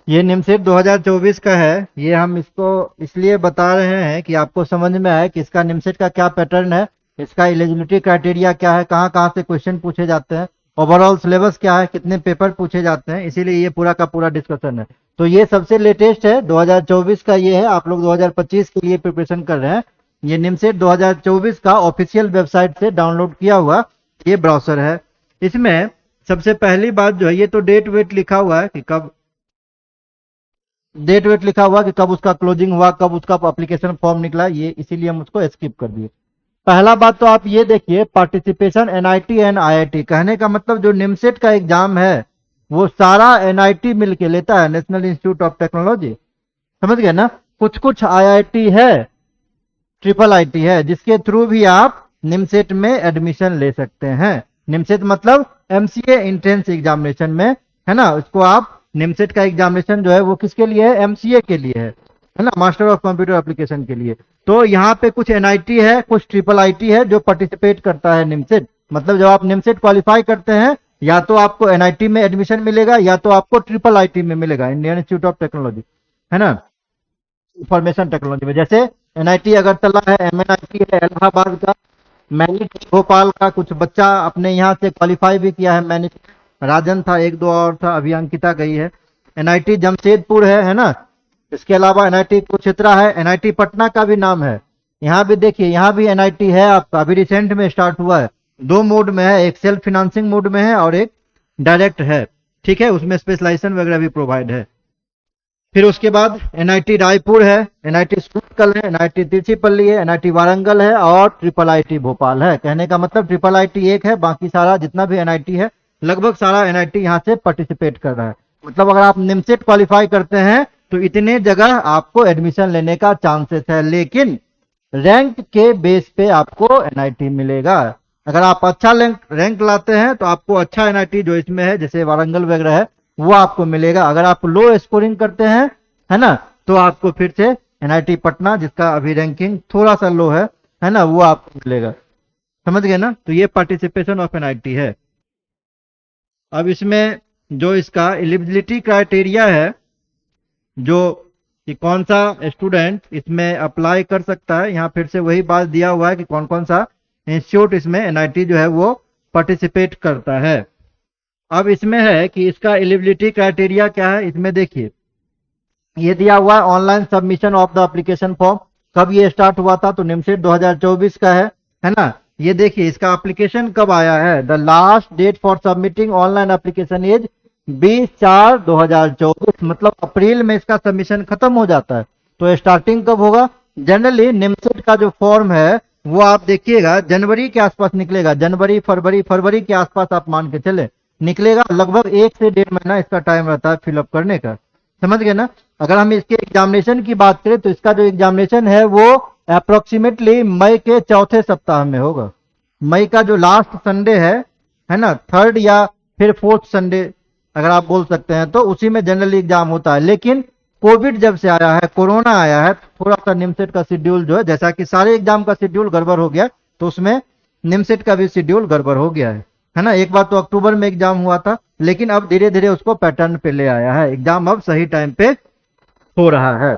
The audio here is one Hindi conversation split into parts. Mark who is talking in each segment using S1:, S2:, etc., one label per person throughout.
S1: ये निमसेट 2024 का है। ये हम इसको इसलिए बता रहे हैं कि आपको समझ में आए कि इसका निमसेट का क्या पैटर्न है, इसका एलिजिबिलिटी क्राइटेरिया क्या है, कहाँ कहाँ से क्वेश्चन पूछे जाते हैं, ओवरऑल सिलेबस क्या है, कितने पेपर पूछे जाते हैं, इसीलिए ये पूरा का पूरा डिस्कशन है। तो ये सबसे लेटेस्ट है, 2024 का ये है। आप लोग 2025 के लिए प्रिपरेशन कर रहे हैं। ये निमसेट 2024 का ऑफिशियल वेबसाइट से डाउनलोड किया हुआ ये ब्राउजर है। इसमें सबसे पहली बात जो है, ये तो डेट वेट लिखा हुआ है कि कब डेट वेट लिखा हुआ कि कब उसका क्लोजिंग हुआ, कब उसका एप्लीकेशन फॉर्म निकला, ये इसीलिए हम उसको स्किप कर दिए। पहला बात तो आप ये देखिए, पार्टिसिपेशन एनआईटी एंड आईआईटी, कहने का मतलब जो निमसेट का एग्जाम है वो सारा एनआईटी मिलके लेता है, नेशनल इंस्टीट्यूट ऑफ टेक्नोलॉजी। समझ गए ना। कुछ कुछ आईआईटी है, ट्रिपल आईटी है, जिसके थ्रू भी आप निमसेट में एडमिशन ले सकते हैं। निमसेट मतलब एमसीए इंट्रेंस एग्जामिनेशन में, है ना। इसको आप निमसेट का एग्जामिनेशन जो है वो किसके लिए है, एमसीए के लिए है ना, मास्टर ऑफ कंप्यूटर एप्लीकेशन के लिए। तो यहाँ पे कुछ एनआईटी है, कुछ ट्रिपल आईटी है जो पार्टिसिपेट करता है निमसेट। मतलब जब आप निमसेट क्वालिफाई करते हैं, या तो आपको एनआईटी में एडमिशन मिलेगा या तो आपको ट्रिपल आईटी में मिलेगा, इंडियन इंस्टीट्यूट ऑफ टेक्नोलॉजी, है ना, इंफॉर्मेशन टेक्नोलॉजी में। जैसे एनआईटी अगरतला है, एमएनआईटी है इलाहाबाद का, मैनिट भोपाल का, कुछ बच्चा अपने यहाँ से क्वालिफाई भी किया है मैनिट। राजन था, एक दो और था, अभी अंकिता गई है। एनआईटी जमशेदपुर है ना। इसके अलावा एनआईटी कुरुक्षेत्र है, एनआईटी पटना का भी नाम है। यहाँ भी देखिए, यहाँ भी एनआईटी है आपका, अभी रिसेंट में स्टार्ट हुआ है। दो मोड में है, एक सेल्फ फिनांसिंग मोड में है और एक डायरेक्ट है। ठीक है, उसमें स्पेशलाइजेशन वगैरह भी प्रोवाइड है। फिर उसके बाद एनआईटी रायपुर है, एनआईटी सुरतकल है, एनआईटी तिरुचिपल्ली है, एनआईटी वारंगल है और ट्रिपल आईटी भोपाल है। कहने का मतलब ट्रिपल आईटी एक है, बाकी सारा जितना भी एनआईटी है लगभग सारा एनआईटी यहाँ से पार्टिसिपेट कर रहा है। मतलब अगर आप निमसेट क्वालिफाई करते हैं तो इतने जगह आपको एडमिशन लेने का चांसेस है, लेकिन रैंक के बेस पे आपको एनआईटी मिलेगा। अगर आप अच्छा रैंक लाते हैं तो आपको अच्छा एनआईटी जो इसमें है जैसे वारंगल वगैरह है वो आपको मिलेगा। अगर आप लो स्कोरिंग करते हैं, है ना, तो आपको फिर से एनआईटी पटना, जिसका अभी रैंकिंग थोड़ा सा लो है ना, वो आपको मिलेगा। समझ गए ना। तो ये पार्टिसिपेशन ऑफ एनआईटी है। अब इसमें जो इसका एलिजिबिलिटी क्राइटेरिया है, जो कि कौन सा स्टूडेंट इसमें अप्लाई कर सकता है, यहाँ फिर से वही बात दिया हुआ है कि कौन कौन सा इंस्टीट्यूट इसमें एनआईटी जो है वो पार्टिसिपेट करता है। अब इसमें है कि इसका एलिजिबिलिटी क्राइटेरिया क्या है, इसमें देखिए ये दिया हुआ है online submission of the application form. कब ये स्टार्ट हुआ था, तो निमसेट 2024 का है ना। ये देखिए इसका एप्लीकेशन कब आया है, the last date for submitting online application is 20/4/2024, मतलब अप्रैल में इसका सबमिशन खत्म हो जाता है। तो स्टार्टिंग कब होगा, जनरली निमसेट का जो फॉर्म है वो आप देखिएगा जनवरी के आसपास निकलेगा, जनवरी फरवरी के आसपास आप मान के चले निकलेगा। लगभग 1 से 1.5 महीना इसका टाइम रहता है फिलअप करने का। समझ गए ना। अगर हम इसके एग्जामिनेशन की बात करें तो इसका जो एग्जामिनेशन है वो अप्रोक्सीमेटली मई के चौथे सप्ताह में होगा। मई का जो लास्ट संडे है ना, थर्ड या फिर फोर्थ संडे अगर आप बोल सकते हैं, तो उसी में जनरली एग्जाम होता है। लेकिन कोविड जब से आया है, कोरोना आया है, थोड़ा सा निमसेट का शेड्यूल जो है, जैसा कि सारे एग्जाम का शेड्यूल गड़बड़ हो गया, तो उसमें निमसेट का भी शेड्यूल गड़बड़ हो गया है ना। एक बार तो अक्टूबर में एग्जाम हुआ था, लेकिन अब धीरे धीरे उसको पैटर्न पे ले आया है, एग्जाम अब सही टाइम पे हो रहा है।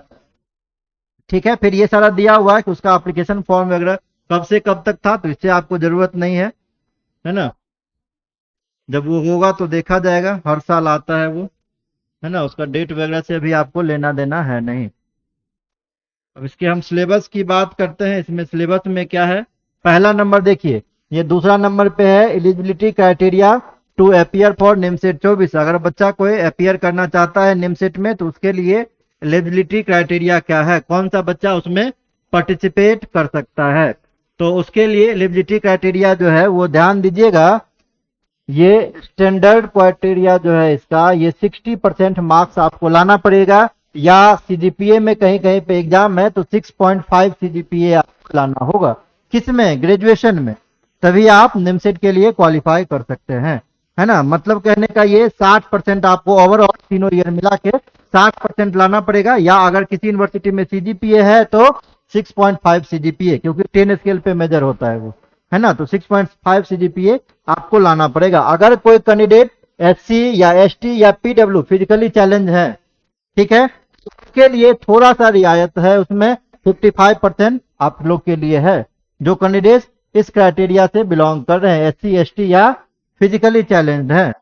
S1: ठीक है, फिर ये सारा दिया हुआ है कि उसका एप्लीकेशन फॉर्म वगैरह कब से कब तक था, तो इससे आपको जरूरत नहीं है ना। जब वो होगा तो देखा जाएगा, हर साल आता है वो, है ना। उसका डेट वगैरह से अभी आपको लेना देना है नहीं। अब इसके हम सिलेबस की बात करते हैं। इसमें सिलेबस में क्या है, पहला नंबर देखिए, ये दूसरा नंबर पे है eligibility criteria to appear for NIMCET 24। अगर बच्चा कोई अपियर करना चाहता है निमसेट में तो उसके लिए एलिजिबिलिटी क्राइटेरिया क्या है, कौन सा बच्चा उसमें पार्टिसिपेट कर सकता है। तो उसके लिए एलिजिबिलिटी क्राइटेरिया जो है वो ध्यान दीजिएगा, ये स्टैंडर्ड क्राइटेरिया जो है इसका, ये 60% मार्क्स आपको लाना पड़ेगा, या सीजीपीए में कहीं कहीं पे एग्जाम है तो 6.5 सीजीपीए आपको लाना होगा। किसमें, ग्रेजुएशन में, तभी आप निमसेट के लिए क्वालिफाई कर सकते हैं, है ना। मतलब कहने का ये 60% आपको ओवरऑल तीनों ईयर मिला के 60% लाना पड़ेगा, या अगर किसी यूनिवर्सिटी में सीजीपीए है तो 6.5 सीजीपीए, क्योंकि 10 स्केल पे मेजर होता है वो, है ना। तो 6.5 सीजीपीए आपको लाना पड़ेगा। अगर कोई कैंडिडेट एससी या एसटी या पीडब्ल्यू फिजिकली चैलेंज है, ठीक है, उसके लिए थोड़ा सा रियायत है, उसमें 55% आप लोग के लिए है, जो कैंडिडेट इस क्राइटेरिया से बिलोंग कर रहे हैं, SC ST या फिजिकली चैलेंज्ड हैं,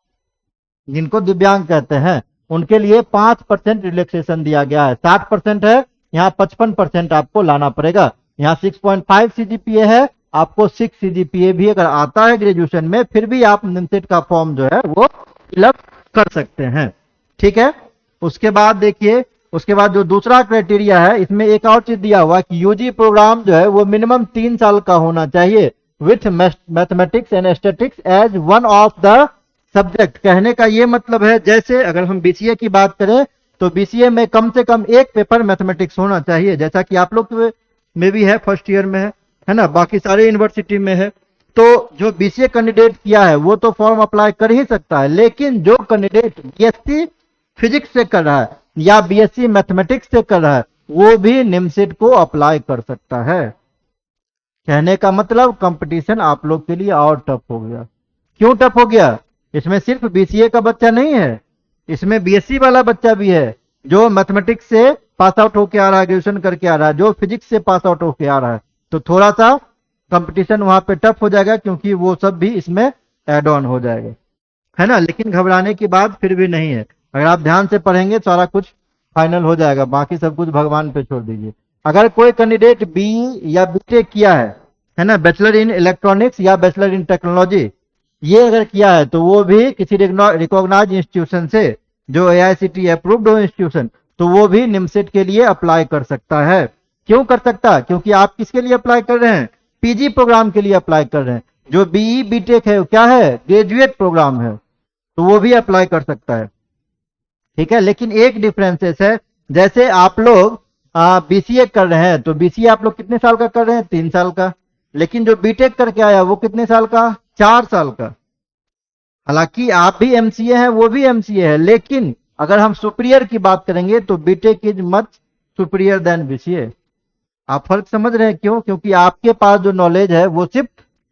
S1: जिनको दिव्यांग कहते हैं, उनके लिए 5% रिलैक्सेशन दिया गया है। 60% है, यहाँ 55% आपको लाना पड़ेगा। यहाँ 6.5 CGPA है, आपको 6 CGPA भी अगर आता है ग्रेजुएशन में, फिर भी आप निमसेट का फॉर्म जो है वो फिलअप कर सकते हैं। ठीक है, उसके बाद देखिए, उसके बाद जो दूसरा क्राइटेरिया है, इसमें एक और चीज दिया हुआ कि यूजी प्रोग्राम जो है वो मिनिमम 3 साल का होना चाहिए, with mathematics and statics as one of the subject. कहने का ये मतलब है, जैसे अगर हम BCA की बात करें तो BCA में कम से कम एक पेपर मैथमेटिक्स होना चाहिए, जैसा कि आप लोग में भी है, फर्स्ट ईयर में है ना, बाकी सारे यूनिवर्सिटी में है। तो जो BCA कैंडिडेट किया है वो तो फॉर्म अप्लाई कर ही सकता है, लेकिन जो कैंडिडेट BSc फिजिक्स से कर रहा है या BSc मैथमेटिक्स से कर रहा है, वो भी निमसेट को अप्लाई कर सकता है। कहने का मतलब कंपटीशन आप लोग के लिए और टफ हो गया। क्यों टफ हो गया? इसमें सिर्फ BCA का बच्चा नहीं है, इसमें BSc वाला बच्चा भी है, जो मैथमेटिक्स से पास आउट होके आ रहा है, ग्रेजुएशन करके आ रहा है, जो फिजिक्स से पास आउट होके आ रहा है। तो थोड़ा सा कंपटीशन वहां पे टफ हो जाएगा, क्योंकि वो सब भी इसमें एड ऑन हो जाएगा, है ना। लेकिन घबराने की बात फिर भी नहीं है, अगर आप ध्यान से पढ़ेंगे सारा कुछ फाइनल हो जाएगा, बाकी सब कुछ भगवान पे छोड़ दीजिए। अगर कोई कैंडिडेट BE या BTech किया है ना, बैचलर इन इलेक्ट्रॉनिक्स या बैचलर इन टेक्नोलॉजी, ये अगर किया है तो वो भी किसी रिकॉग्नाइज इंस्टीट्यूशन से, जो AICTE अप्रूव्ड हो इंस्टीट्यूशन, तो वो भी निमसेट के लिए अप्लाई कर सकता है। क्यों कर सकता है? क्योंकि आप किसके लिए अप्लाई कर रहे हैं? PG प्रोग्राम के लिए अप्लाई कर रहे हैं। जो BE BTech है वो क्या है? ग्रेजुएट प्रोग्राम है, तो वो भी अप्लाई कर सकता है। ठीक है, लेकिन एक डिफरेंसेस है, जैसे आप लोग BCA कर रहे हैं, तो BCA आप लोग कितने साल का कर रहे हैं? 3 साल का। लेकिन जो BTech करके आया वो कितने साल का? 4 साल का। हालांकि आप भी MCA हैं, वो भी MCA है, लेकिन अगर हम सुपीरियर की बात करेंगे तो BTech is much superior than BCA। आप फर्क समझ रहे हैं क्यों? क्योंकि आपके पास जो नॉलेज है वो सिर्फ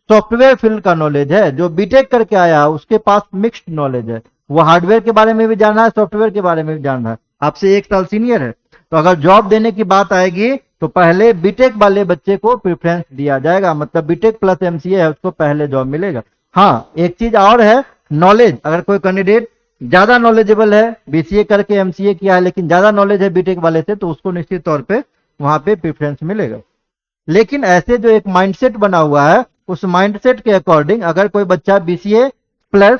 S1: सॉफ्टवेयर फील्ड का नॉलेज है, जो BTech करके आया है उसके पास मिक्स्ड नॉलेज है, वो हार्डवेयर के बारे में भी जान रहा है, सॉफ्टवेयर के बारे में भी जान रहा है, आपसे 1 साल सीनियर है। तो अगर जॉब देने की बात आएगी तो पहले BTech वाले बच्चे को प्रेफरेंस दिया जाएगा, मतलब BTech प्लस MCA है उसको पहले जॉब मिलेगा। हाँ, एक चीज और है, नॉलेज। अगर कोई कैंडिडेट ज्यादा नॉलेजेबल है, BCA करके MCA किया है लेकिन ज्यादा नॉलेज है BTech वाले से, तो उसको निश्चित तौर पे वहां पे प्रेफरेंस मिलेगा। लेकिन ऐसे जो एक माइंडसेट बना हुआ है, उस माइंडसेट के अकॉर्डिंग अगर कोई बच्चा BCA प्लस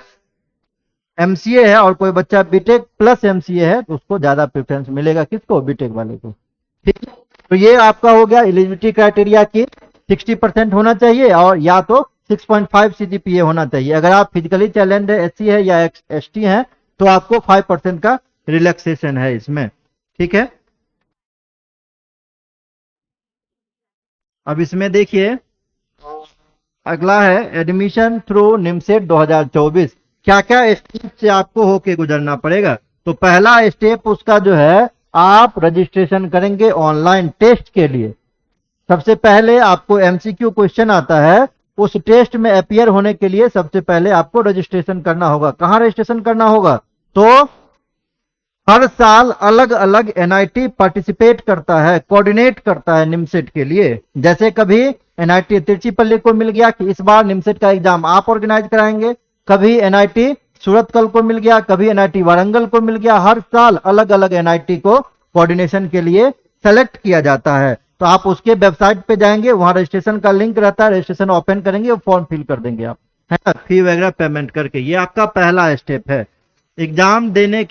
S1: MCA है और कोई बच्चा BTech प्लस MCA है, तो उसको ज्यादा प्रेफरेंस मिलेगा। किसको? BTech वाले को। ठीक है, तो ये आपका हो गया एलिजिबिलिटी क्राइटेरिया की 60% होना चाहिए, और या तो 6.5 CGPA होना चाहिए। अगर आप फिजिकली चैलेंज्ड SC है या ST है तो आपको 5% का रिलैक्सेशन है इसमें। ठीक है, अब इसमें देखिए अगला है एडमिशन थ्रू निमसेट 2024। क्या क्या स्टेप से आपको होके गुजरना पड़ेगा? तो पहला स्टेप उसका जो है, आप रजिस्ट्रेशन करेंगे ऑनलाइन टेस्ट के लिए। सबसे पहले आपको MCQ क्वेश्चन आता है, उस टेस्ट में अपियर होने के लिए सबसे पहले आपको रजिस्ट्रेशन करना होगा। कहां रजिस्ट्रेशन करना होगा? तो हर साल अलग अलग NIT पार्टिसिपेट करता है, कोऑर्डिनेट करता है निमसेट के लिए। जैसे कभी NIT तिरुचिपल्ली को मिल गया कि इस बार निमसेट का एग्जाम आप ऑर्गेनाइज कराएंगे, कभी NIT सूरतकल को मिल गया, कभी NIT वारंगल को मिल गया। हर साल अलग अलग NIT को कोऑर्डिनेशन के लिए सेलेक्ट किया जाता है। तो आप उसके वेबसाइट पे जाएंगे, वहां रजिस्ट्रेशन का लिंक रहता है, रजिस्ट्रेशन ओपन करेंगे, फॉर्म फिल कर देंगे आप, है ना, फी वगैरह पेमेंट करके। ये आपका पहला स्टेप है। एग्जाम देने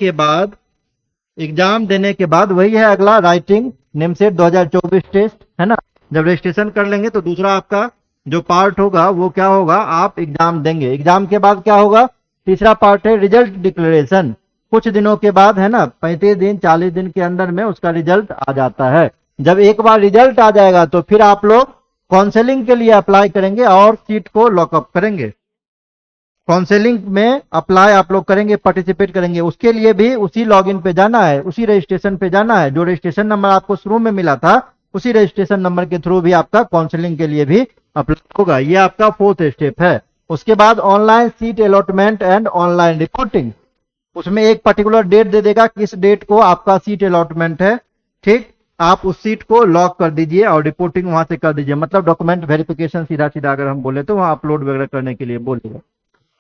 S1: के बाद वही है अगला, राइटिंग निमसेट 2024 टेस्ट, है ना। जब रजिस्ट्रेशन कर लेंगे तो दूसरा आपका जो पार्ट होगा वो क्या होगा, आप एग्जाम देंगे। एग्जाम के बाद क्या होगा? तीसरा पार्ट है रिजल्ट डिक्लेरेशन। कुछ दिनों के बाद, है ना, 35 दिन 40 दिन के अंदर में उसका रिजल्ट आ जाता है। जब एक बार रिजल्ट आ जाएगा तो फिर आप लोग काउंसलिंग के लिए अप्लाई करेंगे और सीट को लॉकअप करेंगे। काउंसलिंग में अप्लाई आप लोग करेंगे, पार्टिसिपेट करेंगे। उसके लिए भी उसी लॉगिन पे जाना है, उसी रजिस्ट्रेशन पे जाना है। जो रजिस्ट्रेशन नंबर आपको शुरू में मिला था, उसी रजिस्ट्रेशन नंबर के थ्रू भी आपका काउंसलिंग के लिए भी अप्लाई होगा। ये आपका 4th स्टेप है। उसके बाद online seat allotment and online reporting. उसमें एक पर्टिकुलर डेट दे देगा कि इस डेट को आपका सीट अलॉटमेंट है, ठीक। आप उस सीट को लॉक कर दीजिए और रिपोर्टिंग वहां से कर दीजिए, मतलब डॉक्यूमेंट वेरिफिकेशन सीधा सीधा अगर हम बोले तो वहां अपलोड वगैरह करने के लिए बोलेगा।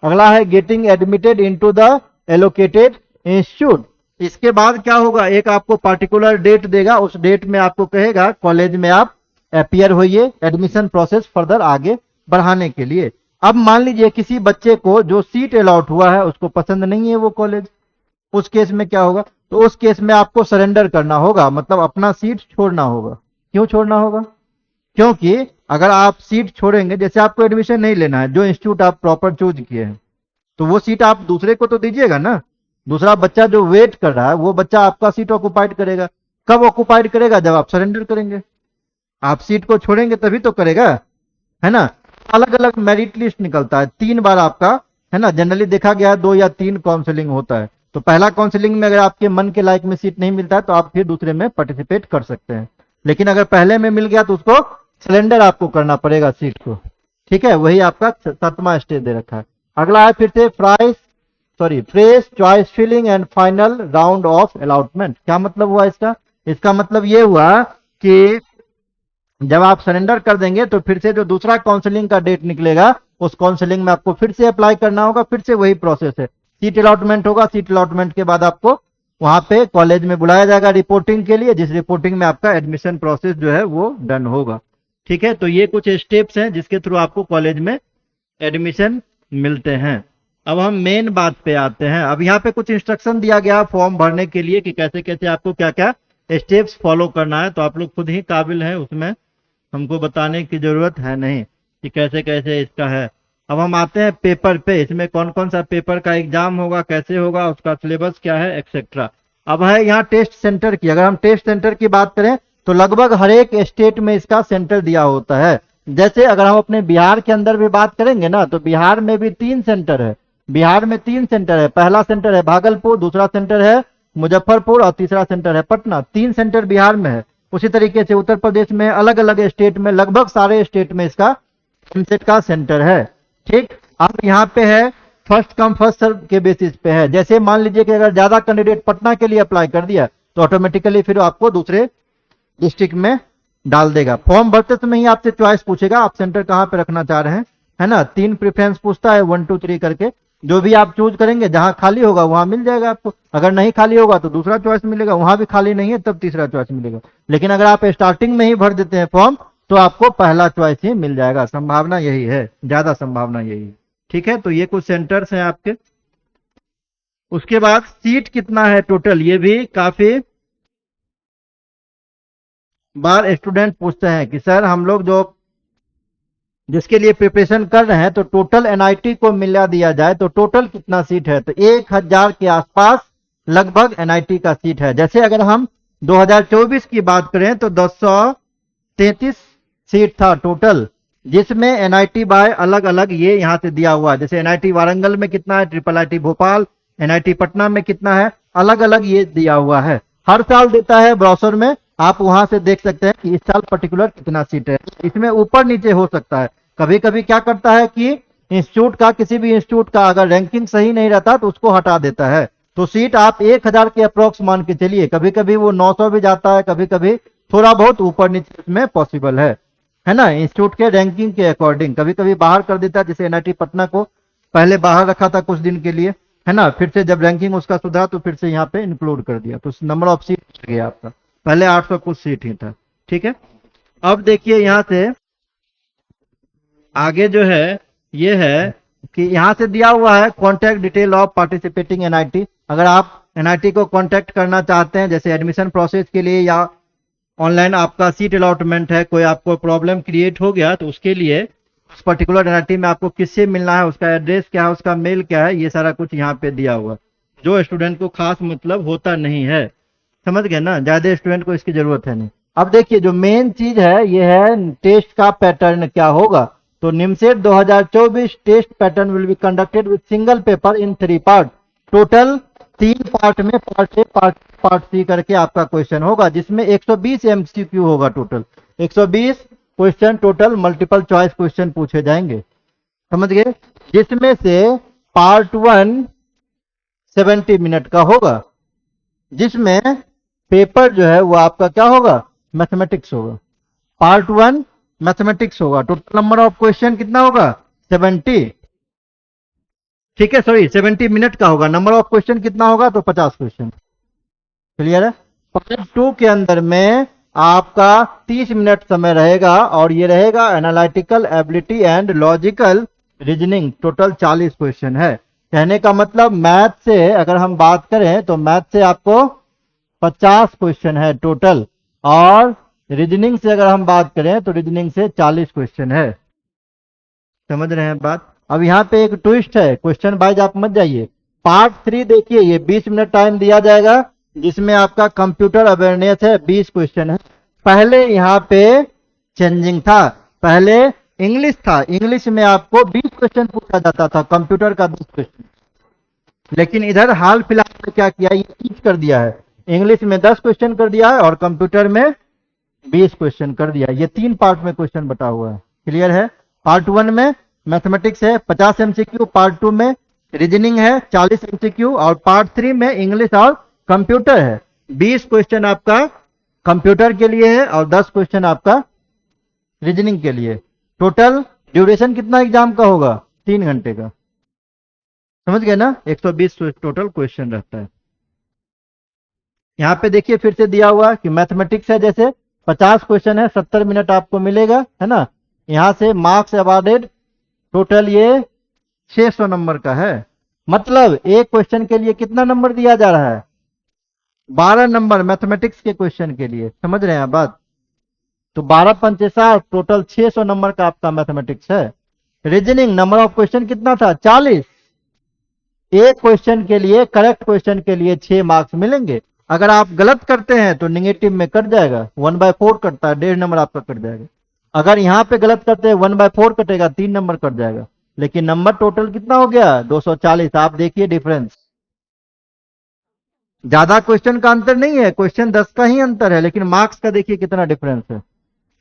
S1: अगला है getting admitted into the allocated institute. इसके बाद क्या होगा, एक आपको पर्टिकुलर डेट देगा, उस डेट में आपको कहेगा कॉलेज में आप अपीयर होइए एडमिशन प्रोसेस फर्दर आगे बढ़ाने के लिए। अब मान लीजिए किसी बच्चे को जो सीट अलॉट हुआ है उसको पसंद नहीं है वो कॉलेज, उस केस में क्या होगा, तो उस केस में आपको सरेंडर करना होगा, मतलब अपना सीट छोड़ना होगा। क्यों छोड़ना होगा, क्योंकि अगर आप सीट छोड़ेंगे, जैसे आपको एडमिशन नहीं लेना है, जो इंस्टीट्यूट आप प्रॉपर चूज किए हैं, तो वो सीट आप दूसरे को तो दीजिएगा ना। दूसरा बच्चा जो वेट कर रहा है वो बच्चा आपका सीट ऑक्युपाइड करेगा। कब ऑक्युपाइड करेगा, जब आप सरेंडर करेंगे। आप सीट को छोड़ेंगे तभी तो करेगा, है ना। अलग अलग मेरिट लिस्ट निकलता है, 3 बार आपका, है ना, जनरली देखा गया है 2 या 3 काउंसलिंग होता है। तो पहला काउंसलिंग में अगर आपके मन के लायक में सीट नहीं मिलता है तो आप फिर दूसरे में पार्टिसिपेट कर सकते हैं। लेकिन अगर पहले में मिल गया तो उसको सिलेंडर आपको करना पड़ेगा सीट को, ठीक है। वही आपका 7वां स्टेज दे रखा है। अगला है फिर से fresh choice filling and final round of allotment. क्या मतलब हुआ इसका, इसका मतलब ये हुआ कि जब आप सरेंडर कर देंगे तो फिर से जो दूसरा काउंसलिंग का डेट निकलेगा उस काउंसलिंग में आपको फिर से अप्लाई करना होगा, फिर से वही प्रोसेस है। सीट अलॉटमेंट होगा, सीट अलॉटमेंट के बाद आपको वहां पे कॉलेज में बुलाया जाएगा रिपोर्टिंग के लिए, जिस रिपोर्टिंग में आपका एडमिशन प्रोसेस जो है वो डन होगा, ठीक है। तो ये कुछ स्टेप्स हैं जिसके थ्रू आपको कॉलेज में एडमिशन मिलते हैं। अब हम मेन बात पे आते हैं। अब यहाँ पे कुछ इंस्ट्रक्शन दिया गया फॉर्म भरने के लिए कि कैसे कैसे आपको क्या क्या स्टेप्स फॉलो करना है, तो आप लोग खुद ही काबिल हैं, उसमें हमको बताने की जरूरत है नहीं कि कैसे कैसे इसका है। अब हम आते हैं पेपर पे, इसमें कौन कौन सा पेपर का एग्जाम होगा, कैसे होगा, उसका सिलेबस क्या है, एक्सेट्रा। अब है यहाँ टेस्ट सेंटर की, अगर हम टेस्ट सेंटर की बात करें तो लगभग हर एक स्टेट में इसका सेंटर दिया होता है। जैसे अगर हम अपने बिहार के अंदर भी बात करेंगे ना, तो बिहार में भी 3 सेंटर है। बिहार में 3 सेंटर है, पहला सेंटर है भागलपुर, दूसरा सेंटर है मुजफ्फरपुर और तीसरा सेंटर है पटना। 3 सेंटर बिहार में है। उसी तरीके से उत्तर प्रदेश में अलग अलग स्टेट में, लगभग सारे स्टेट में इसका एमसेट का सेंटर है, ठीक। अब यहाँ पे है फर्स्ट कम फर्स्ट सर्व के बेसिस पे है। जैसे मान लीजिए कि अगर ज्यादा कैंडिडेट पटना के लिए अप्लाई कर दिया तो ऑटोमेटिकली फिर आपको दूसरे डिस्ट्रिक्ट में डाल देगा। फॉर्म भरते समय ही आपसे चॉइस पूछेगा आप सेंटर कहाँ पे रखना चाह रहे हैं, है ना। 3 प्रेफरेंस पूछता है, 1 2 3 करके, जो भी आप चूज करेंगे जहां खाली होगा वहां मिल जाएगा आपको। अगर नहीं खाली होगा तो दूसरा चॉइस मिलेगा, वहां भी खाली नहीं है तब तीसरा चॉइस मिलेगा। लेकिन अगर आप स्टार्टिंग में ही भर देते हैं फॉर्म तो आपको पहला चॉइस ही मिल जाएगा। संभावना यही है, ज्यादा संभावना यही है, ठीक है। तो ये कुछ सेंटर्स हैं आपके। उसके बाद सीट कितना है टोटल, ये भी काफी बार स्टूडेंट पूछते हैं कि सर हम लोग जो जिसके लिए प्रिपरेशन कर रहे हैं तो टोटल एनआईटी को मिला दिया जाए तो टोटल कितना सीट है, तो 1000 के आसपास लगभग एनआईटी का सीट है। जैसे अगर हम 2024 की बात करें तो 233 सीट था टोटल, जिसमें एनआईटी बाय अलग अलग ये यहाँ से दिया हुआ है। जैसे एनआईटी वारंगल में कितना है, triple IT Bhopal, NIT Patna में कितना है, अलग अलग ये दिया हुआ है। हर साल देता है ब्राउजर में, आप वहां से देख सकते हैं कि इस साल पर्टिकुलर कितना सीट है। इसमें ऊपर नीचे हो सकता है। कभी कभी क्या करता है कि इंस्टीट्यूट का, किसी भी इंस्टीट्यूट का अगर रैंकिंग सही नहीं रहता तो उसको हटा देता है। तो सीट आप 1000 के अप्रोक्स मान के चलिए, कभी कभी वो 900 भी जाता है, कभी कभी थोड़ा बहुत ऊपर नीचे इसमें पॉसिबल है ना, इंस्टीट्यूट के रैंकिंग के अकॉर्डिंग। कभी कभी बाहर कर देता है, जैसे एनआईटी पटना को पहले बाहर रखा था कुछ दिन के लिए, है ना, फिर से जब रैंकिंग उसका सुधरा तो फिर से यहाँ पे इंक्लूड कर दिया, तो नंबर ऑफ सीट बढ़ गया आपका, पहले 800 कुछ सीट ही था, ठीक है। अब देखिए यहाँ से आगे जो है ये है कि यहाँ से दिया हुआ है contact detail of participating NIT. अगर आप एनआईटी को कॉन्टैक्ट करना चाहते हैं, जैसे एडमिशन प्रोसेस के लिए या ऑनलाइन आपका सीट अलॉटमेंट है, कोई आपको प्रॉब्लम क्रिएट हो गया तो उसके लिए उस पर्टिकुलर एनआईटी में आपको किससे मिलना है, उसका एड्रेस क्या है, उसका मेल क्या है, ये सारा कुछ यहाँ पे दिया हुआ, जो स्टूडेंट को खास मतलब होता नहीं है। समझ गए ना, ज्यादा स्टूडेंट को इसकी जरूरत है नहीं। अब देखिए जो मेन चीज है ये है टेस्ट का पैटर्न क्या होगा। तो NIMCET 2024 test pattern will be conducted with single paper in 3 part. Total 3 part में पार्ट ए पार्ट सी करके आपका क्वेश्चन होगा, जिसमें 120 एमसीक्यू होगा। Total 120 question, total multiple choice question पूछे जाएंगे, समझ गए। जिसमें से पार्ट 1 70 मिनट का होगा, जिसमें पेपर जो है वो आपका क्या होगा, मैथमेटिक्स होगा। पार्ट 1 मैथमेटिक्स होगा। टोटल नंबर ऑफ क्वेश्चन कितना होगा, 70। ठीक है, सॉरी 70 मिनट का होगा। नंबर ऑफ क्वेश्चन कितना होगा, तो 50 क्वेश्चन। क्लियर है। पार्ट 2 के अंदर में आपका 30 मिनट समय रहेगा और ये रहेगा analytical ability and logical reasoning. Total 40 question है। कहने का मतलब मैथ से अगर हम बात करें तो मैथ से आपको 50 क्वेश्चन है टोटल, और रीजनिंग से अगर हम बात करें तो रीजनिंग से 40 क्वेश्चन है। समझ रहे हैं बात। अब यहाँ पे एक ट्विस्ट है, क्वेश्चन वाइज आप मत जाइए। पार्ट 3 देखिए, ये 20 मिनट टाइम दिया जाएगा, जिसमें आपका कंप्यूटर अवेयरनेस है, 20 क्वेश्चन है। पहले यहाँ पे चेंजिंग था, पहले इंग्लिश था, इंग्लिश में आपको 20 क्वेश्चन पूछा जाता था, कंप्यूटर का 10 क्वेश्चन। लेकिन इधर हाल फिलहाल में क्या किया, ये चीज कर दिया है, इंग्लिश में 10 क्वेश्चन कर दिया है और कंप्यूटर में 20 क्वेश्चन कर दिया। ये 3 पार्ट में क्वेश्चन बटा हुआ है। क्लियर है। पार्ट 1 में मैथमेटिक्स है 50 एमसीक्यू, पार्ट 2 में रीजनिंग है 40 एमसीक्यू, और पार्ट 3 में इंग्लिश और कंप्यूटर है। 20 क्वेश्चन आपका कंप्यूटर के लिए है और 10 क्वेश्चन आपका रीजनिंग के लिए। टोटल ड्यूरेशन कितना एग्जाम का होगा, 3 घंटे का। समझ गए ना। 120 टोटल क्वेश्चन रहता है। यहाँ पे देखिए फिर से दिया हुआ कि मैथमेटिक्स है, जैसे 50 क्वेश्चन है, 70 मिनट आपको मिलेगा, है ना। यहाँ से मार्क्स अवॉर्डेड टोटल ये 600 नंबर का है। मतलब एक क्वेश्चन के लिए कितना नंबर दिया जा रहा है, 12 नंबर मैथमेटिक्स के क्वेश्चन के लिए। समझ रहे हैं बात। तो 12 पंचे 60, टोटल 600 नंबर का आपका मैथमेटिक्स है। रीजनिंग नंबर ऑफ क्वेश्चन कितना था, 40। एक क्वेश्चन के लिए, करेक्ट क्वेश्चन के लिए 6 मार्क्स मिलेंगे। अगर आप गलत करते हैं तो निगेटिव में कट जाएगा, 1/4 कटता है, 1.5 नंबर आपका कट जाएगा। अगर यहाँ पे गलत करते हैं 1/4 कटेगा, 3 नंबर कट जाएगा। लेकिन नंबर टोटल कितना हो गया, 240। आप देखिए डिफरेंस, ज्यादा क्वेश्चन का अंतर नहीं है, क्वेश्चन 10 का ही अंतर है, लेकिन मार्क्स का देखिए कितना डिफरेंस है।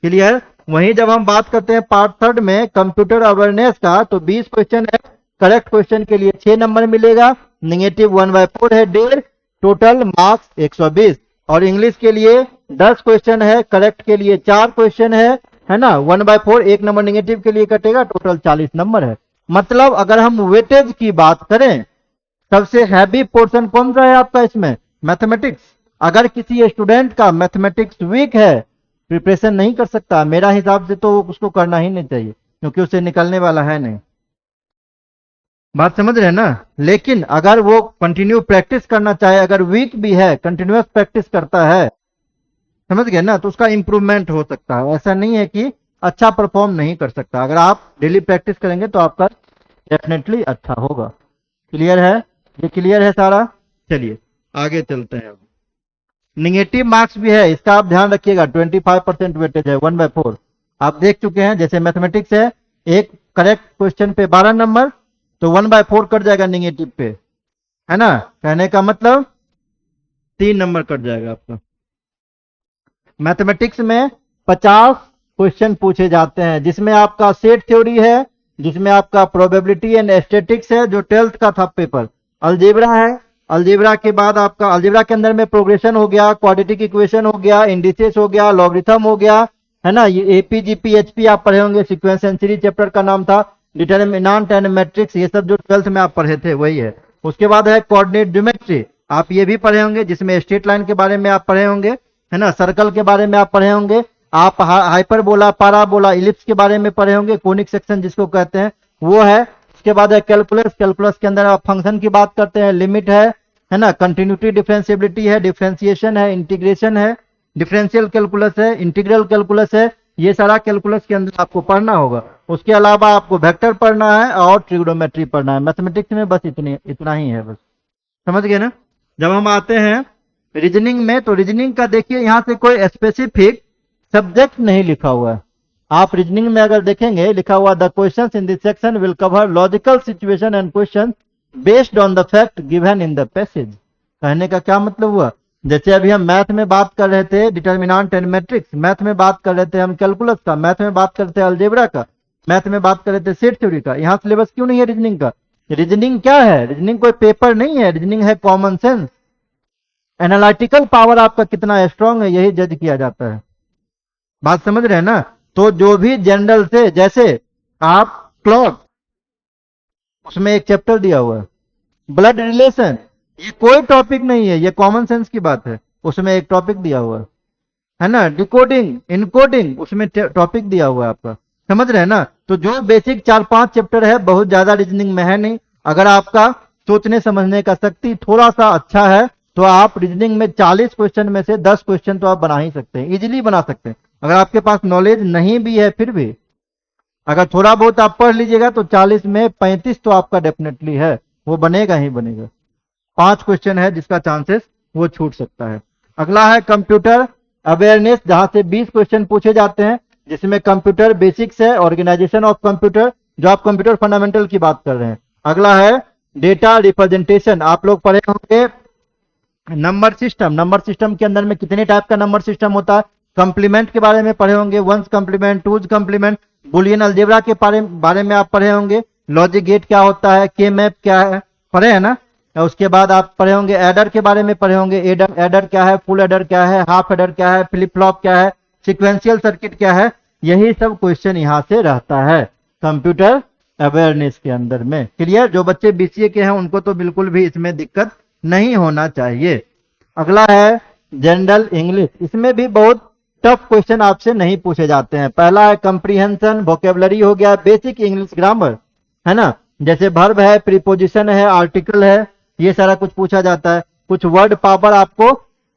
S1: क्लियर। वहीं जब हम बात करते हैं पार्ट 3 में कंप्यूटर अवेयरनेस का, तो 20 क्वेश्चन है, करेक्ट क्वेश्चन के लिए 6 नंबर मिलेगा, निगेटिव 1/4 है, 1.5, टोटल मार्क्स 120। और इंग्लिश के लिए 10 क्वेश्चन है, करेक्ट के लिए 4 क्वेश्चन है ना, 1/4, 1 नंबर निगेटिव के लिए कटेगा, टोटल 40 नंबर है। मतलब अगर हम वेटेज की बात करें, सबसे हैवी पोर्शन कौन सा है आपका इसमें, मैथमेटिक्स। अगर किसी स्टूडेंट का मैथमेटिक्स वीक है, प्रिपरेशन नहीं कर सकता, मेरा हिसाब से तो उसको करना ही नहीं चाहिए, क्योंकि उससे निकलने वाला है नहीं। बात समझ रहे हैं ना। लेकिन अगर वो कंटिन्यू प्रैक्टिस करना चाहे, अगर वीक भी है, कंटिन्यूअस प्रैक्टिस करता है, समझ गए ना, तो उसका इंप्रूवमेंट हो सकता है। ऐसा नहीं है कि अच्छा परफॉर्म नहीं कर सकता। अगर आप डेली प्रैक्टिस करेंगे तो आपका डेफिनेटली अच्छा होगा। क्लियर है, ये क्लियर है सारा। चलिए आगे चलते हैं। निगेटिव मार्क्स भी है, इसका आप ध्यान रखिएगा, 25% वेटेज है, 1/4। आप देख चुके हैं, जैसे मैथमेटिक्स है, एक करेक्ट क्वेश्चन पे 12 नंबर, तो 1/4 कट जाएगा निगेटिव पे, है ना। कहने का मतलब 3 नंबर कट जाएगा आपका। मैथमेटिक्स में 50 क्वेश्चन पूछे जाते हैं, जिसमें आपका सेट थ्योरी है, जिसमें आपका प्रोबेबिलिटी एंड स्टैटिस्टिक्स है, जो 12th का था पेपर। अलजेब्रा है, अलजेब्रा के बाद आपका अलजेब्रा के अंदर में प्रोग्रेशन हो गया, क्वाड्रेटिक इक्वेशन हो गया, इंडिसेस हो गया, लॉगरिथम हो गया, है ना। ये एपी जीपी एचपी आप पढ़े होंगे, सीक्वेंस एंड सीरीज चैप्टर का नाम था। डिटरमिनेंट एंड मैट्रिक्स, ये सब जो 12th में आप पढ़े थे वही है। उसके बाद है कोऑर्डिनेट ज्योमेट्री, आप ये भी पढ़े होंगे, जिसमें स्ट्रेट लाइन के बारे में आप पढ़े होंगे, है ना। सर्कल के बारे में आप पढ़े होंगे, आप हाइपरबोला, पाराबोला, इलिप्स के बारे में पढ़े होंगे, कोनिक सेक्शन जिसको कहते हैं वो है। उसके बाद है कैलकुलस, कैलकुलस के अंदर आप फंक्शन की बात करते हैं, लिमिट है ना, कंटिन्यूटी, डिफरेंशिएबिलिटी है, डिफरेंशिएशन है, इंटीग्रेशन है, डिफरेंशियल कैलकुलस है, इंटीग्रल कैलकुलस है। ये सारा कैलकुलस के अंदर आपको पढ़ना होगा। उसके अलावा आपको वेक्टर पढ़ना है और ट्रिग्नोमेट्री पढ़ना है। मैथमेटिक्स में बस इतना ही है, बस समझ गए ना। जब हम आते हैं रीजनिंग में, तो रीजनिंग का देखिए, यहाँ से कोई स्पेसिफिक सब्जेक्ट नहीं लिखा हुआ है। आप रीजनिंग में अगर देखेंगे, लिखा हुआ the questions in this section will cover logical situation and question based on the fact given in the passage. कहने का क्या मतलब हुआ, जैसे अभी हम मैथ में बात कर रहे थे डिटर्मिनेंट एंड मैट्रिक्स, मैथ में बात कर रहे थे हम कैलकुलस का, मैथ में बात कर रहे थे अलजेब्रा का, मैथ में बात कर रहे थे सेट थ्योरी का। यहाँ सिलेबस क्यों नहीं है रीजनिंग का, रीजनिंग क्या है? रीजनिंग कोई पेपर नहीं है, रीजनिंग है कॉमन सेंस। एनालिटिकल पावर आपका कितना स्ट्रांग है यही जज किया जाता है। बात समझ रहे हैं ना? तो जो भी जनरल से, जैसे आप क्लॉक, उसमें एक चैप्टर दिया हुआ है, ब्लड रिलेशन, ये कोई टॉपिक नहीं है, ये कॉमन सेंस की बात है, उसमें एक टॉपिक दिया हुआ है ना? डिकोडिंग इनकोडिंग, उसमें टॉपिक दिया हुआ है आपका। समझ रहे हैं ना? तो जो बेसिक 4-5 चैप्टर है, बहुत ज्यादा रीजनिंग में है नहीं। अगर आपका सोचने समझने का शक्ति थोड़ा सा अच्छा है तो आप रीजनिंग में 40 क्वेश्चन में से 10 क्वेश्चन तो आप बना ही सकते हैं, इजीली बना सकते हैं। अगर आपके पास नॉलेज नहीं भी है फिर भी अगर थोड़ा बहुत आप पढ़ लीजिएगा तो 40 में 35 तो आपका डेफिनेटली है, वो बनेगा ही बनेगा। 5 क्वेश्चन है जिसका चांसेस वो छूट सकता है। अगला है कंप्यूटर अवेयरनेस, जहां से 20 क्वेश्चन पूछे जाते हैं, जिसमें कंप्यूटर बेसिक्स है, ऑर्गेनाइजेशन ऑफ कंप्यूटर, जो आप कंप्यूटर फंडामेंटल की बात कर रहे हैं। अगला है डेटा रिप्रेजेंटेशन, आप लोग पढ़े होंगे नंबर सिस्टम। नंबर सिस्टम के अंदर में कितने टाइप का नंबर सिस्टम होता है, कंप्लीमेंट के बारे में पढ़े होंगे, one's complement, two's complement, boolean algebra के बारे में आप पढ़े होंगे, लॉजिक गेट क्या होता है, के मैप क्या है, पढ़े है ना? उसके बाद आप पढ़े होंगे एडर के बारे में पढ़े होंगे, एडर एडर क्या है, फुल एडर क्या है, हाफ एडर क्या है, फ्लिप फ्लॉप क्या है, सिक्वेंशियल सर्किट क्या है। यही सब क्वेश्चन यहाँ से रहता है कंप्यूटर अवेयरनेस के अंदर में। क्लियर? जो बच्चे बीसीए के हैं उनको तो बिल्कुल भी इसमें दिक्कत नहीं होना चाहिए। अगला है जनरल इंग्लिश, इसमें भी बहुत टफ क्वेश्चन आपसे नहीं पूछे जाते हैं। पहला है कंप्रीहेंशन, वोकेबलरी हो गया, बेसिक इंग्लिश ग्रामर, है ना? जैसे वर्ब है, प्रीपोजिशन है, आर्टिकल है, ये सारा कुछ पूछा जाता है। कुछ वर्ड पावर आपको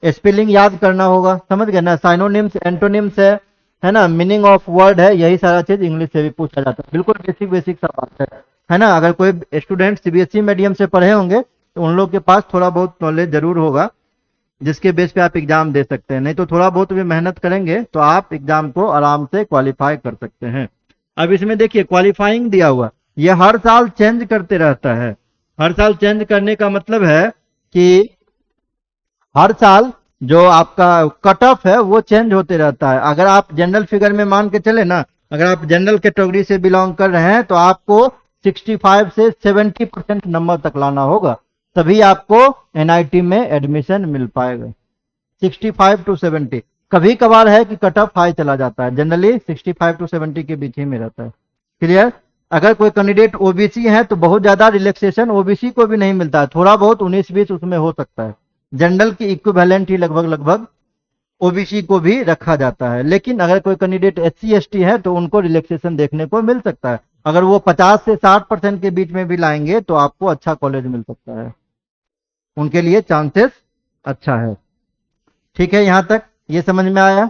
S1: स्पेलिंग याद करना होगा, समझ गए ना? साइनोनिम्स, एंटोनिम्स है ना? मीनिंग ऑफ वर्ड है, यही सारा चीज इंग्लिश से भी पूछा जाता है। बिल्कुल बेसिक बेसिक सा बात है ना? अगर कोई स्टूडेंट सीबीएसई मीडियम से पढ़े होंगे तो उन लोग के पास थोड़ा बहुत नॉलेज जरूर होगा, जिसके बेस पे आप एग्जाम दे सकते हैं। नहीं तो थोड़ा बहुत भी मेहनत करेंगे तो आप एग्जाम को आराम से क्वालिफाई कर सकते हैं। अब इसमें देखिए क्वालिफाइंग दिया हुआ, ये हर साल चेंज करते रहता है। हर साल चेंज करने का मतलब है कि हर साल जो आपका कट ऑफ है वो चेंज होते रहता है। अगर आप जनरल फिगर में मान के चले ना, अगर आप जनरल कैटेगरी से बिलोंग कर रहे हैं तो आपको 65 से 70% नंबर तक लाना होगा, तभी आपको एनआईटी में एडमिशन मिल पाएगा। 65 to 70, कभी कभार है कि कट ऑफ हाई चला जाता है, जनरली 65 to 70 के बीच ही में रहता है। क्लियर? अगर कोई कैंडिडेट ओबीसी है तो बहुत ज्यादा रिलैक्सेशन ओबीसी को भी नहीं मिलता है, थोड़ा बहुत 19-20 उसमें हो सकता है। जनरल की इक्विवेलेंट ही लगभग लगभग ओबीसी को भी रखा जाता है। लेकिन अगर कोई कैंडिडेट एससी एसटी है तो उनको रिलैक्सेशन देखने को मिल सकता है। अगर वो 50 से 60% के बीच में भी लाएंगे तो आपको अच्छा कॉलेज मिल सकता है, उनके लिए चांसेस अच्छा है। ठीक है, यहां तक ये समझ में आया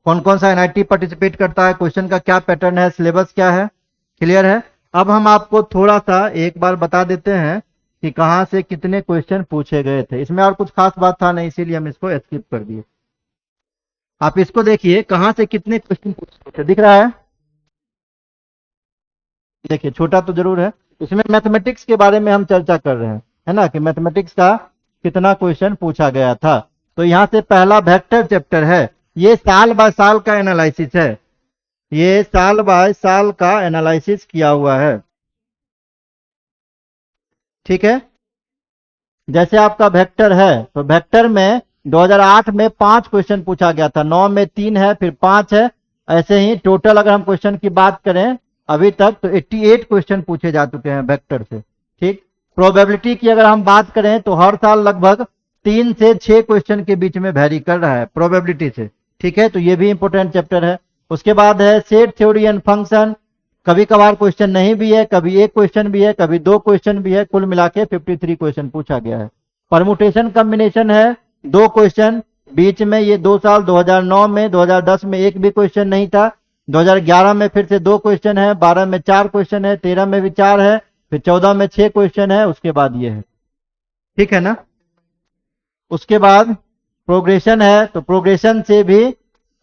S1: कौन कौन सा एनआईटी पार्टिसिपेट करता है, क्वेश्चन का क्या पैटर्न है, सिलेबस क्या है। क्लियर है? अब हम आपको थोड़ा सा एक बार बता देते हैं कि कहां से कितने क्वेश्चन पूछे गए थे। इसमें और कुछ खास बात था नहीं, इसीलिए हम इसको स्किप कर दिए। आप इसको देखिए कहां से कितने क्वेश्चन पूछे गए थे, दिख रहा है? देखिए छोटा तो जरूर है। इसमें मैथमेटिक्स के बारे में हम चर्चा कर रहे हैं, है ना, कि मैथमेटिक्स का कितना क्वेश्चन पूछा गया था। तो यहां से पहला वेक्टर चैप्टर है, ये साल बाय साल का एनालिसिस है, ये साल बाय साल का एनालिसिस किया हुआ है। ठीक है? जैसे आपका वेक्टर है तो वेक्टर में 2008 में 5 क्वेश्चन पूछा गया था, 9 में 3 है, फिर 5 है। ऐसे ही टोटल अगर हम क्वेश्चन की बात करें अभी तक तो 88 क्वेश्चन पूछे जा चुके हैं वेक्टर से। ठीक? प्रोबेबिलिटी की अगर हम बात करें तो हर साल लगभग 3 से 6 क्वेश्चन के बीच में वैरी कर रहा है प्रोबेबिलिटी से। ठीक है? तो ये भी इंपॉर्टेंट चैप्टर है। उसके बाद है सेट थ्योरी एंड फंक्शन, कभी कभार क्वेश्चन नहीं भी है, कभी एक क्वेश्चन भी है, कभी 2 क्वेश्चन भी है, कुल मिला के 53 क्वेश्चन पूछा गया है। परमुटेशन कॉम्बिनेशन है 2 क्वेश्चन, बीच में ये 2 साल 2009 में 2010 में एक भी क्वेश्चन नहीं था, 2011 में फिर से 2 क्वेश्चन है, 12 में 4 क्वेश्चन है, 13 में भी 4 है, फिर 14 में 6 क्वेश्चन है, उसके बाद ये है। ठीक है ना? उसके बाद प्रोग्रेशन है, तो प्रोग्रेशन से भी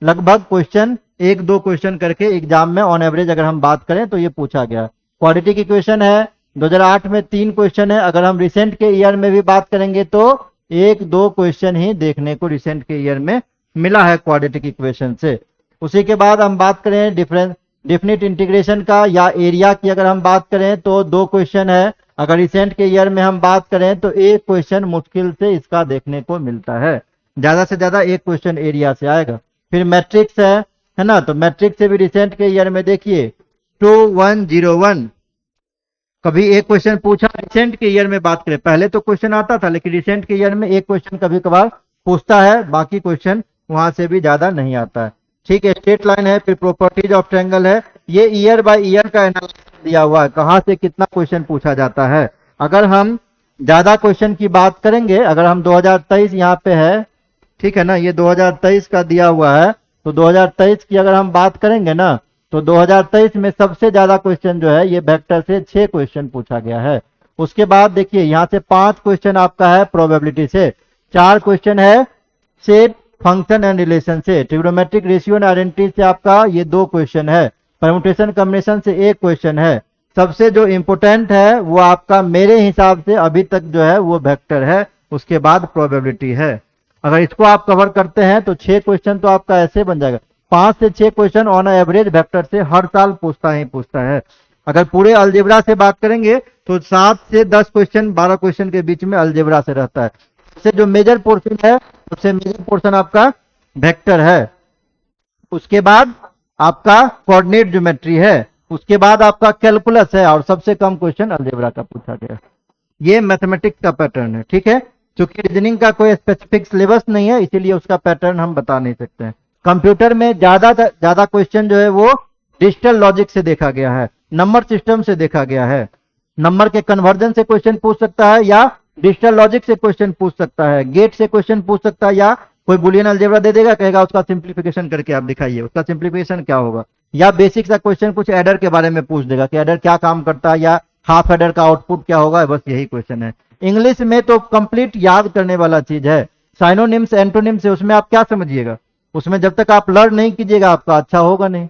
S1: लगभग क्वेश्चन 1-2 क्वेश्चन करके एग्जाम में ऑन एवरेज अगर हम बात करें तो ये पूछा गया। क्वाड्रेटिक की क्वेश्चन है 2008 में 3 क्वेश्चन है, अगर हम रिसेंट के ईयर में भी बात करेंगे तो 1-2 क्वेश्चन ही देखने को रिसेंट के ईयर में मिला है क्वाड्रेटिक इक्वेशन से। उसी के बाद हम बात करें डिफरेंट डेफिनेट इंटीग्रेशन का या एरिया की अगर हम बात करें तो 2 क्वेश्चन है, अगर रिसेंट के ईयर में हम बात करें तो एक क्वेश्चन मुश्किल से इसका देखने को मिलता है, ज्यादा से ज्यादा एक क्वेश्चन एरिया से आएगा। फिर मैट्रिक्स है ना, तो मैट्रिक्स से भी रिसेंट के ईयर में देखिए 2101 कभी एक क्वेश्चन पूछा। रिसेंट के ईयर में बात करें, पहले तो क्वेश्चन आता था लेकिन रिसेंट के ईयर में एक क्वेश्चन कभी कभार पूछता है, बाकी क्वेश्चन वहां से भी ज्यादा नहीं आता है। ठीक है, स्ट्रेट लाइन है, फिर प्रॉपर्टीज ऑफ ट्रायंगल है, ये ईयर बाय ईयर का एनालिसिस दिया हुआ है, कहां से कितना क्वेश्चन पूछा जाता है। अगर हम ज्यादा क्वेश्चन की बात करेंगे, अगर हम 2023 यहाँ पे है, ठीक है ना, ये 2023 का दिया हुआ है, तो 2023 की अगर हम बात करेंगे ना, तो 2023 में सबसे ज्यादा क्वेश्चन जो है ये वेक्टर से 6 क्वेश्चन पूछा गया है। उसके बाद देखिए यहाँ से 5 क्वेश्चन आपका है प्रोबेबिलिटी से, 4 क्वेश्चन है शेप फंक्शन एंड रिलेशन से, ट्रिग्नोमेट्रिक रेशियो एंड आइडेंटिटी से आपका ये 2 क्वेश्चन है, परम्यूटेशन कॉम्बिनेशन से 1 क्वेश्चन है। सबसे जो इंपोर्टेंट है वो आपका मेरे हिसाब से अभी तक जो है वो वेक्टर है, उसके बाद प्रोबेबिलिटी है। अगर इसको आप कवर करते हैं तो 6 क्वेश्चन तो आपका ऐसे बन जाएगा। 5 से 6 क्वेश्चन ऑन एवरेज वेक्टर से हर साल पूछता ही पूछता है। अगर पूरे अलजेब्रा से बात करेंगे तो 7 से 10 क्वेश्चन 12 क्वेश्चन के बीच में अलजेब्रा से रहता है। सबसे जो मेजर पोर्शन है, सबसे मेजर पोर्शन आपका वेक्टर है, उसके बाद आपका कोऑर्डिनेट ज्योमेट्री है, उसके बाद आपका कैलकुलस है, और सबसे कम क्वेश्चन अलजेब्रा का पूछा गया। ये मैथमेटिक्स का पैटर्न है। ठीक है, क्योंकि रीजनिंग का कोई स्पेसिफिक सिलेबस नहीं है, इसीलिए उसका पैटर्न हम बता नहीं सकते हैं। कंप्यूटर में ज्यादा क्वेश्चन जो है वो डिजिटल लॉजिक से देखा गया है, नंबर सिस्टम से देखा गया है। नंबर के कन्वर्जन से क्वेश्चन पूछ सकता है, या डिजिटल लॉजिक से क्वेश्चन पूछ सकता है, गेट से क्वेश्चन पूछ सकता है, या कोई बुलियन अलजेब्रा दे देगा, कहेगा उसका सिंप्लीफिकेशन करके आप दिखाइए, उसका सिंप्लीफिकेशन क्या होगा, या बेसिक सा क्वेश्चन कुछ एडर के बारे में पूछ देगा कि एडर क्या काम करता है, या हाफ एडर का आउटपुट क्या होगा, बस यही क्वेश्चन है। इंग्लिश में तो कंप्लीट याद करने वाला चीज है, साइनोनिम्स एंटोनिम्स है, उसमें आप क्या समझिएगा, उसमें जब तक आप लर्न नहीं कीजिएगा आपका अच्छा होगा नहीं।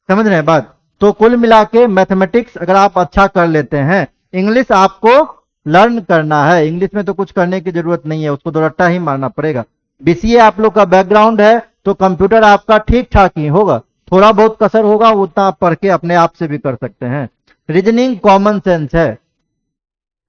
S1: समझ रहे हैं बात? तो कुल मिला के मैथमेटिक्स अगर आप अच्छा कर लेते हैं, इंग्लिश आपको लर्न करना है, इंग्लिश में तो कुछ करने की जरूरत नहीं है, उसको तो रट्टा ही मारना पड़ेगा। बीसीए आप लोग का बैकग्राउंड है तो कंप्यूटर आपका ठीक ठाक ही होगा, थोड़ा बहुत कसर होगा, उतना आप पढ़ के अपने आप से भी कर सकते हैं। रीजनिंग कॉमन सेंस है,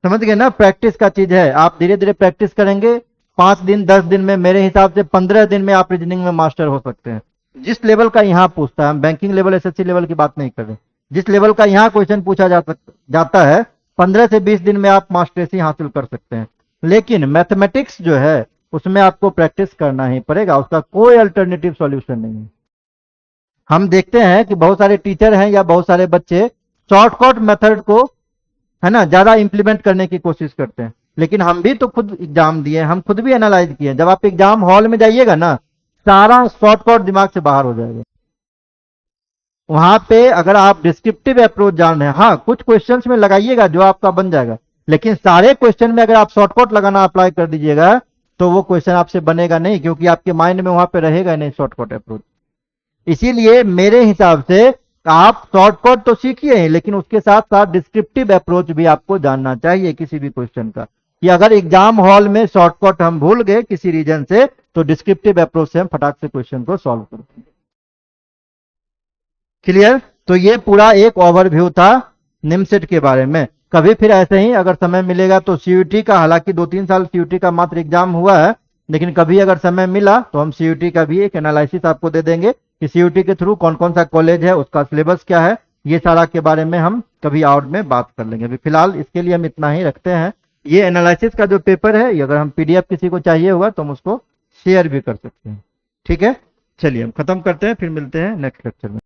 S1: समझ गए ना, प्रैक्टिस का चीज है। आप धीरे धीरे प्रैक्टिस करेंगे, 5 दिन 10 दिन में, मेरे हिसाब से 15 दिन में आप रीजनिंग में मास्टर हो सकते हैं। जिस लेवल का यहाँ पूछता है, हम बैंकिंग लेवल एसएससी लेवल की बात नहीं कर रहे, जिस लेवल का यहाँ क्वेश्चन पूछा जाता है 15 से 20 दिन में आप मास्टर्सी हासिल कर सकते हैं। लेकिन मैथमेटिक्स जो है उसमें आपको प्रैक्टिस करना ही पड़ेगा, उसका कोई अल्टरनेटिव सॉल्यूशन नहीं है। हम देखते हैं कि बहुत सारे टीचर हैं या बहुत सारे बच्चे शॉर्टकट मेथड को, है ना, ज्यादा इंप्लीमेंट करने की कोशिश करते हैं। लेकिन हम भी तो खुद एग्जाम दिए, हम खुद भी एनालाइज किए। जब आप एग्जाम हॉल में जाइएगा ना, सारा शॉर्टकट दिमाग से बाहर हो जाएगा। वहां पे अगर आप डिस्क्रिप्टिव अप्रोच जान रहे हैं, हाँ कुछ क्वेश्चंस में लगाइएगा जो आपका बन जाएगा, लेकिन सारे क्वेश्चन में अगर आप शॉर्टकट लगाना अप्लाई कर दीजिएगा तो वो क्वेश्चन आपसे बनेगा नहीं, क्योंकि आपके माइंड में वहां पे रहेगा नहीं शॉर्टकट अप्रोच। इसीलिए मेरे हिसाब से आप शॉर्टकट तो सीखिए ही, लेकिन उसके साथ साथ डिस्क्रिप्टिव अप्रोच भी आपको जानना चाहिए किसी भी क्वेश्चन का, कि अगर एग्जाम हॉल में शॉर्टकट हम भूल गए किसी रीजन से, तो डिस्क्रिप्टिव अप्रोच से हम फटाक से क्वेश्चन को सॉल्व कर देंगे। क्लियर? तो ये पूरा एक ओवरव्यू था निमसेट के बारे में। कभी फिर ऐसे ही अगर समय मिलेगा तो सीयूटी का, हालांकि 2-3 साल सीयूटी का मात्र एग्जाम हुआ है, लेकिन कभी अगर समय मिला तो हम सीयूटी का भी एक एनालिसिस आपको दे देंगे कि सीयूटी के थ्रू कौन कौन सा कॉलेज है, उसका सिलेबस क्या है, ये सारा के बारे में हम कभी और में बात कर लेंगे। अभी फिलहाल इसके लिए हम इतना ही रखते हैं। ये एनालिसिस का जो पेपर है, अगर हम पीडीएफ किसी को चाहिए होगा तो हम उसको शेयर भी कर सकते हैं। ठीक है, चलिए हम खत्म करते हैं, फिर मिलते हैं नेक्स्ट लेक्चर में।